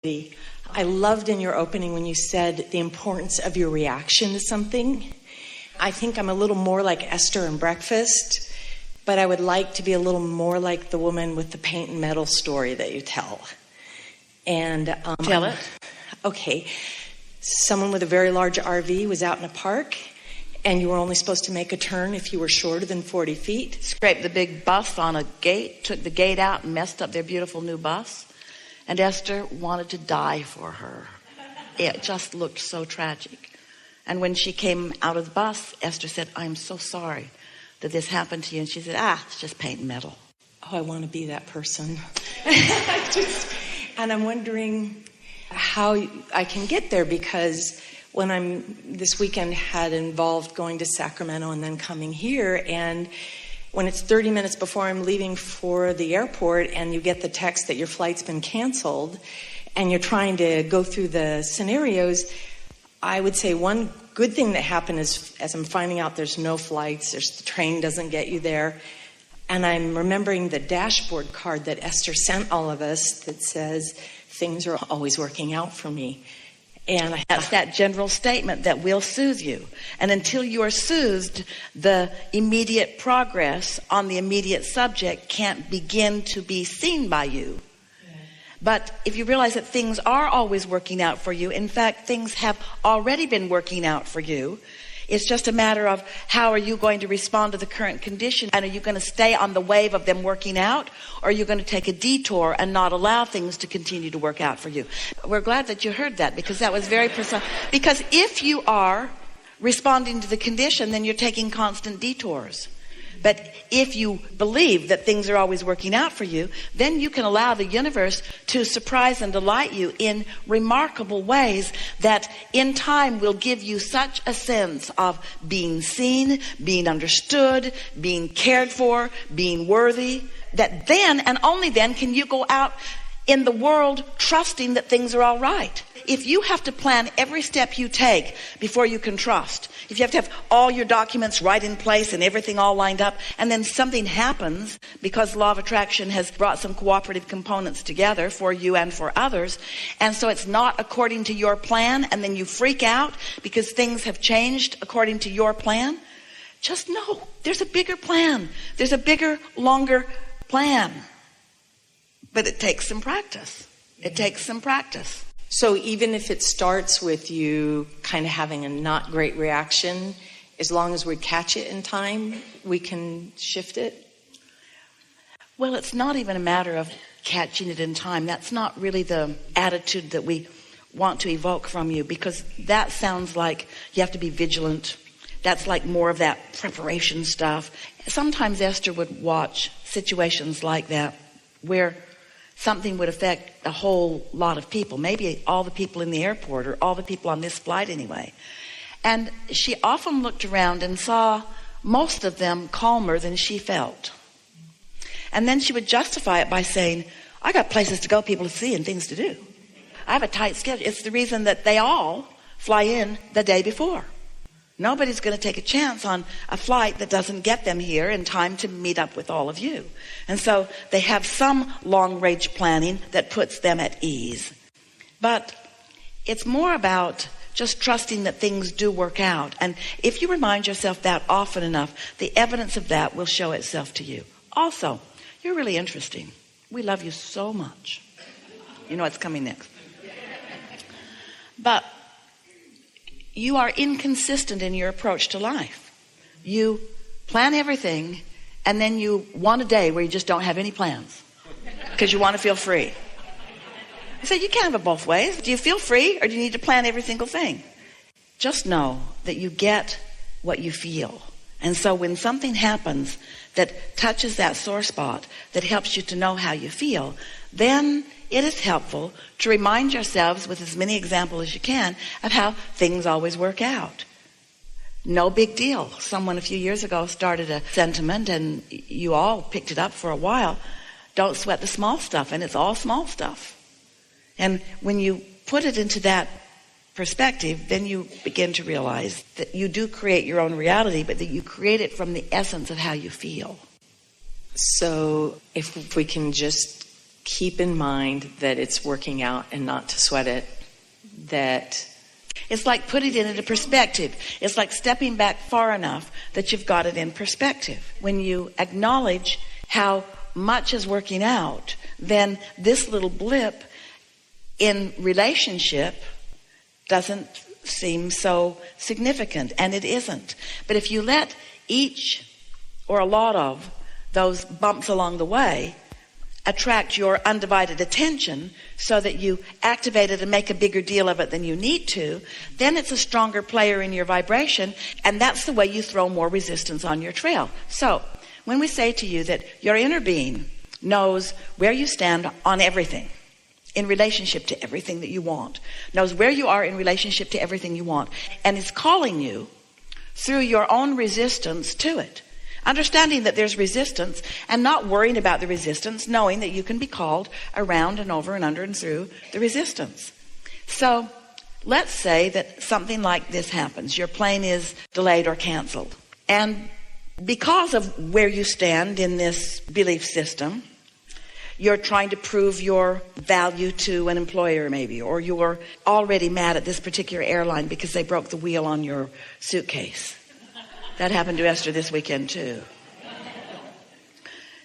I loved in your opening when you said the importance of your reaction to something. I think I'm a little more like Esther in Breakfast, but I would like to be a little more like the woman with the paint and metal story that you tell. And tell it. Okay. Someone with a very large RV was out in a park, and you were only supposed to make a turn if you were shorter than 40 feet. Scraped the big bus on a gate, took the gate out and messed up their beautiful new bus. And Esther wanted to die for her. It just looked so tragic. And when she came out of the bus, Esther said, "I'm so sorry that this happened to you." And she said, "It's just paint and metal." Oh, I want to be that person. And I'm wondering how I can get there, because when this weekend had involved going to Sacramento and then coming here, and when it's 30 minutes before I'm leaving for the airport and you get the text that your flight's been canceled and you're trying to go through the scenarios, I would say one good thing that happened is, as I'm finding out there's no flights, the train doesn't get you there, and I'm remembering the dashboard card that Esther sent all of us that says, "Things are always working out for me." And that's that general statement that will soothe you. And until you are soothed, the immediate progress on the immediate subject can't begin to be seen by you. But if you realize that things are always working out for you, in fact, things have already been working out for you, it's just a matter of how are you going to respond to the current condition. And are you going to stay on the wave of them working out, or are you going to take a detour and not allow things to continue to work out for you? We're glad that you heard that, because that was very precise. Because if you are responding to the condition, then you're taking constant detours. But if you believe that things are always working out for you, then you can allow the universe to surprise and delight you in remarkable ways that in time will give you such a sense of being seen, being understood, being cared for, being worthy, that then and only then can you go out in the world trusting that things are all right. If you have to plan every step you take before you can trust, if you have to have all your documents right in place and everything all lined up, and then something happens because law of attraction has brought some cooperative components together for you and for others, and so it's not according to your plan, and then you freak out because things have changed according to your plan, just know there's a bigger plan. There's a bigger, longer plan. But it takes some practice. It takes some practice. So even if it starts with you kind of having a not great reaction, as long as we catch it in time, we can shift it? Well, it's not even a matter of catching it in time. That's not really the attitude that we want to evoke from you, because that sounds like you have to be vigilant. That's like more of that preparation stuff. Sometimes Esther would watch situations like that where something would affect a whole lot of people, maybe all the people in the airport or all the people on this flight anyway. And she often looked around and saw most of them calmer than she felt. And then she would justify it by saying, "I got places to go, people to see, and things to do. I have a tight schedule." It's the reason that they all fly in the day before. Nobody's going to take a chance on a flight that doesn't get them here in time to meet up with all of you. And so they have some long-range planning that puts them at ease. But it's more about just trusting that things do work out. And if you remind yourself that often enough, the evidence of that will show itself to you. Also, you're really interesting. We love you so much. You know what's coming next. But you are inconsistent in your approach to life. You plan everything, and then you want a day where you just don't have any plans because you want to feel free. I said, you can't have it both ways. Do you feel free, or do you need to plan every single thing? Just know that you get what you feel. And so when something happens that touches that sore spot, that helps you to know how you feel, then it is helpful to remind yourselves with as many examples as you can of how things always work out. No big deal. Someone a few years ago started a sentiment, and you all picked it up for a while. Don't sweat the small stuff, and it's all small stuff. And when you put it into that perspective, then you begin to realize that you do create your own reality, but that you create it from the essence of how you feel. So if we can just keep in mind that it's working out and not to sweat it. That it's like putting it into perspective. It's like stepping back far enough that you've got it in perspective. When you acknowledge how much is working out, then this little blip in relationship doesn't seem so significant, and it isn't. But if you let each or a lot of those bumps along the way attract your undivided attention so that you activate it and make a bigger deal of it than you need to, then it's a stronger player in your vibration, and that's the way you throw more resistance on your trail. So when we say to you that your inner being knows where you stand on everything in relationship to everything that you want, knows where you are in relationship to everything you want, and is calling you through your own resistance to it. Understanding that there's resistance and not worrying about the resistance, knowing that you can be called around and over and under and through the resistance. So let's say that something like this happens. Your plane is delayed or canceled. And because of where you stand in this belief system, you're trying to prove your value to an employer maybe, or you're already mad at this particular airline because they broke the wheel on your suitcase. That happened to Esther this weekend too.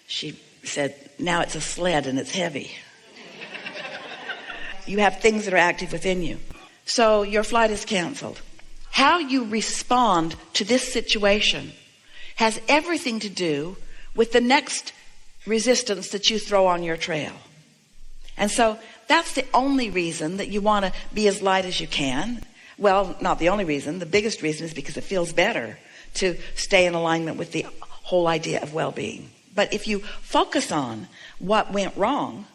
She said, now it's a sled and it's heavy. You have things that are active within you. So your flight is canceled. How you respond to this situation has everything to do with the next resistance that you throw on your trail. And so that's the only reason that you want to be as light as you can. Well, not the only reason. The biggest reason is because it feels better to stay in alignment with the whole idea of well-being. But if you focus on what went wrong,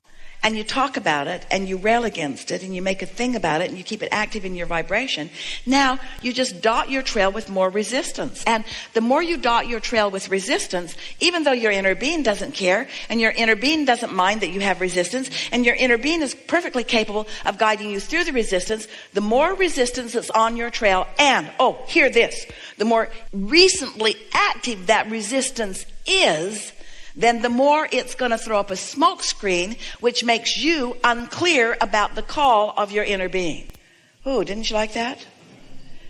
and you talk about it, and you rail against it, and you make a thing about it, and you keep it active in your vibration, now you just dot your trail with more resistance. And the more you dot your trail with resistance, even though your inner being doesn't care, and your inner being doesn't mind that you have resistance, and your inner being is perfectly capable of guiding you through the resistance, the more resistance that's on your trail, and, oh, hear this, the more recently active that resistance is, then the more it's going to throw up a smoke screen, which makes you unclear about the call of your inner being. Oh, didn't you like that?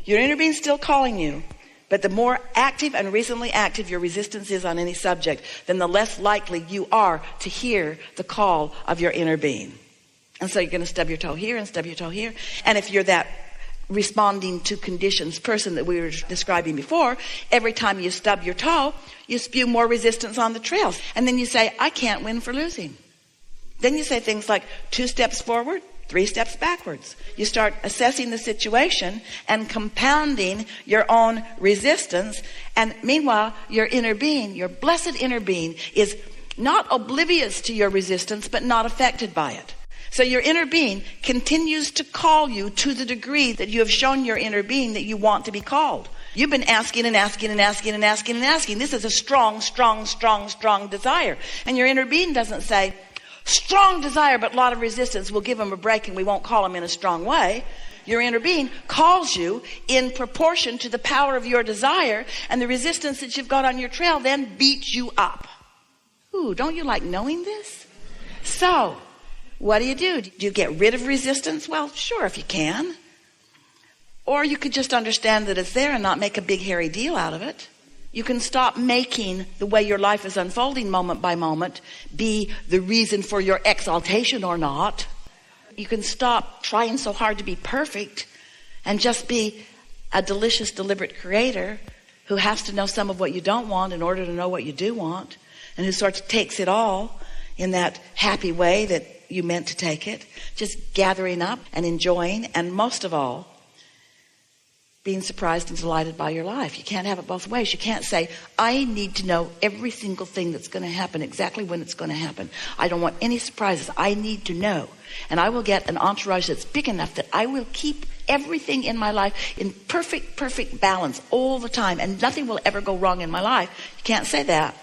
Your inner being's still calling you, but the more active and recently active your resistance is on any subject, then the less likely you are to hear the call of your inner being. And so you're going to stub your toe here and stub your toe here. And if you're that responding to conditions person that we were describing before, every time you stub your toe, you spew more resistance on the trails. And then you say, I can't win for losing. Then you say things like 2 steps forward, 3 steps backwards. You start assessing the situation and compounding your own resistance. And meanwhile, your inner being, your blessed inner being, is not oblivious to your resistance, but not affected by it. So your inner being continues to call you to the degree that you have shown your inner being that you want to be called. You've been asking and asking and asking and asking and asking. This is a strong, strong, strong, strong desire. And your inner being doesn't say, strong desire, but a lot of resistance. We'll give him a break and we won't call him in a strong way. Your inner being calls you in proportion to the power of your desire, and the resistance that you've got on your trail then beats you up. Ooh, don't you like knowing this? So, what do? Do you get rid of resistance? Well, sure, if you can. Or you could just understand that it's there and not make a big hairy deal out of it. You can stop making the way your life is unfolding moment by moment be the reason for your exaltation or not. You can stop trying so hard to be perfect and just be a delicious, deliberate creator who has to know some of what you don't want in order to know what you do want, and who sort of takes it all in that happy way that you meant to take it, just gathering up and enjoying, and most of all, being surprised and delighted by your life. You can't have it both ways. You can't say, I need to know every single thing that's going to happen, exactly when it's going to happen. I don't want any surprises. I need to know. And I will get an entourage that's big enough that I will keep everything in my life in perfect balance all the time, and nothing will ever go wrong in my life. You can't say that.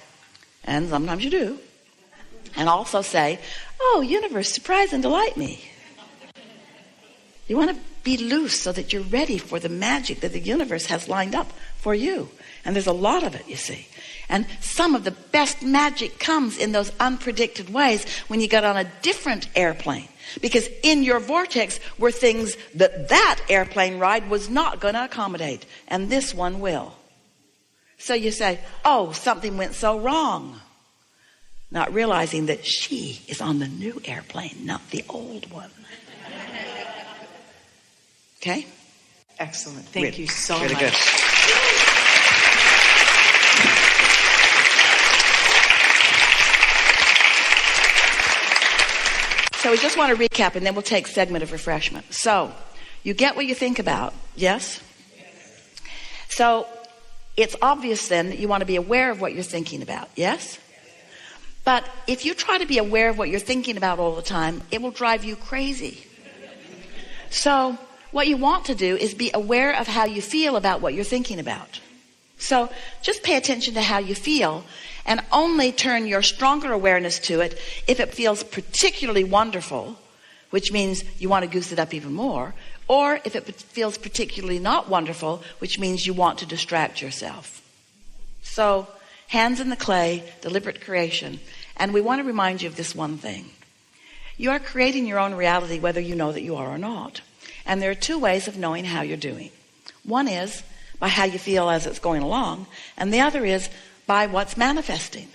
And sometimes you do. And also say, oh, universe, surprise and delight me. You want to be loose so that you're ready for the magic that the universe has lined up for you. And there's a lot of it, you see. And some of the best magic comes in those unpredicted ways when you get on a different airplane. Because in your vortex were things that airplane ride was not going to accommodate. And this one will. So you say, oh, something went so wrong. Not realizing that she is on the new airplane, not the old one. Okay? Excellent. Thank you so much. Good. So we just want to recap, and then we'll take a segment of refreshment. So you get what you think about, yes? So it's obvious then that you want to be aware of what you're thinking about, yes? But if you try to be aware of what you're thinking about all the time, it will drive you crazy. So what you want to do is be aware of how you feel about what you're thinking about. So just pay attention to how you feel, and only turn your stronger awareness to it if it feels particularly wonderful, which means you want to goose it up even more, or if it feels particularly not wonderful, which means you want to distract yourself. So hands in the clay, deliberate creation. And we want to remind you of this one thing. You are creating your own reality whether you know that you are or not. And there are two ways of knowing how you're doing. One is by how you feel as it's going along, and the other is by what's manifesting.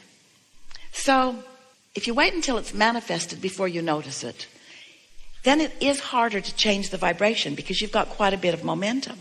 So if you wait until it's manifested before you notice it, then it is harder to change the vibration because you've got quite a bit of momentum.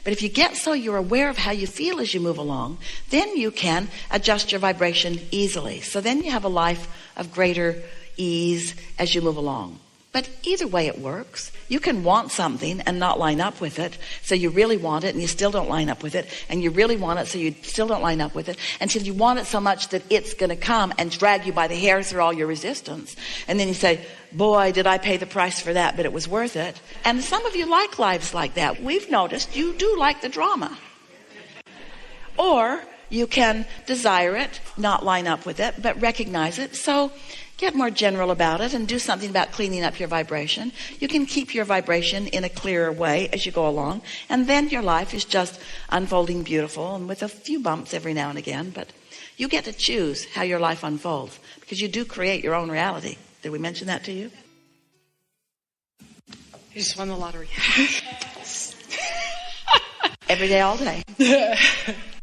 But if you get so you're aware of how you feel as you move along, then you can adjust your vibration easily. So then you have a life of greater ease as you move along. But either way it works. You can want something and not line up with it. So you really want it and you still don't line up with it. And you really want it so you still don't line up with it. Until you want it so much that it's going to come and drag you by the hair through all your resistance. And then you say, boy, did I pay the price for that, but it was worth it. And some of you like lives like that. We've noticed you do like the drama. Or you can desire it, not line up with it, but recognize it. So get more general about it and do something about cleaning up your vibration. You can keep your vibration in a clearer way as you go along. And then your life is just unfolding beautiful and with a few bumps every now and again. But you get to choose how your life unfolds because you do create your own reality. Did we mention that to you? You just won the lottery. Every day, all day.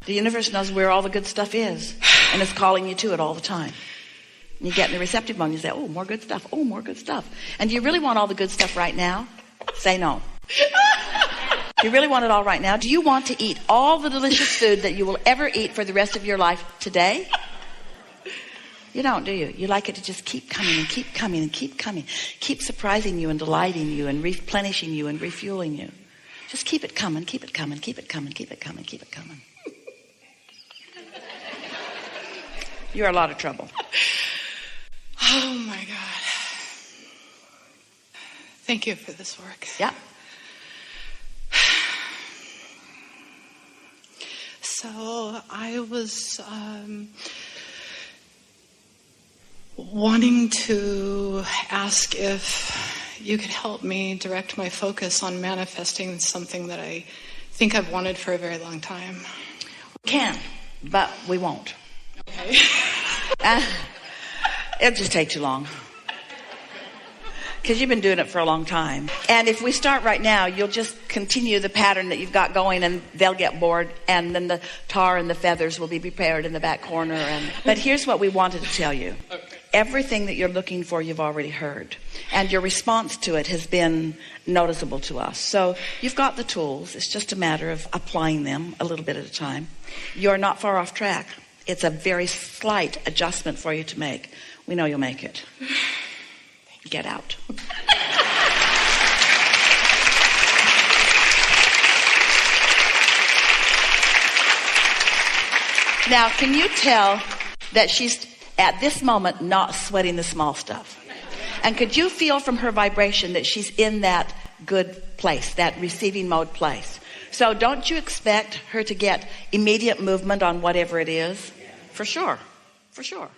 The universe knows where all the good stuff is. And it's calling you to it all the time. And you get in the receptive mode and you say, oh, more good stuff. Oh, more good stuff. And do you really want all the good stuff right now? Say no. Do you really want it all right now? Do you want to eat all the delicious food that you will ever eat for the rest of your life today? You don't, do you? You like it to just keep coming and keep coming and keep coming. Keep surprising you and delighting you and replenishing you and refueling you. Just keep it coming, keep it coming, keep it coming, keep it coming, keep it coming. You're a lot of trouble. Oh my God. Thank you for this work. Yeah. So I was wanting to ask if you could help me direct my focus on manifesting something that I think I've wanted for a very long time. We can, but we won't. Okay. It'll just take too long. Because you've been doing it for a long time. And if we start right now, you'll just continue the pattern that you've got going and they'll get bored. And then the tar and the feathers will be prepared in the back corner. But here's what we wanted to tell you. Okay. Everything that you're looking for, you've already heard. And your response to it has been noticeable to us. So you've got the tools. It's just a matter of applying them a little bit at a time. You're not far off track. It's a very slight adjustment for you to make. We know you'll make it. Get out. Now, can you tell that she's at this moment not sweating the small stuff? And could you feel from her vibration that she's in that good place, that receiving mode place? So don't you expect her to get immediate movement on whatever it is? For sure. For sure.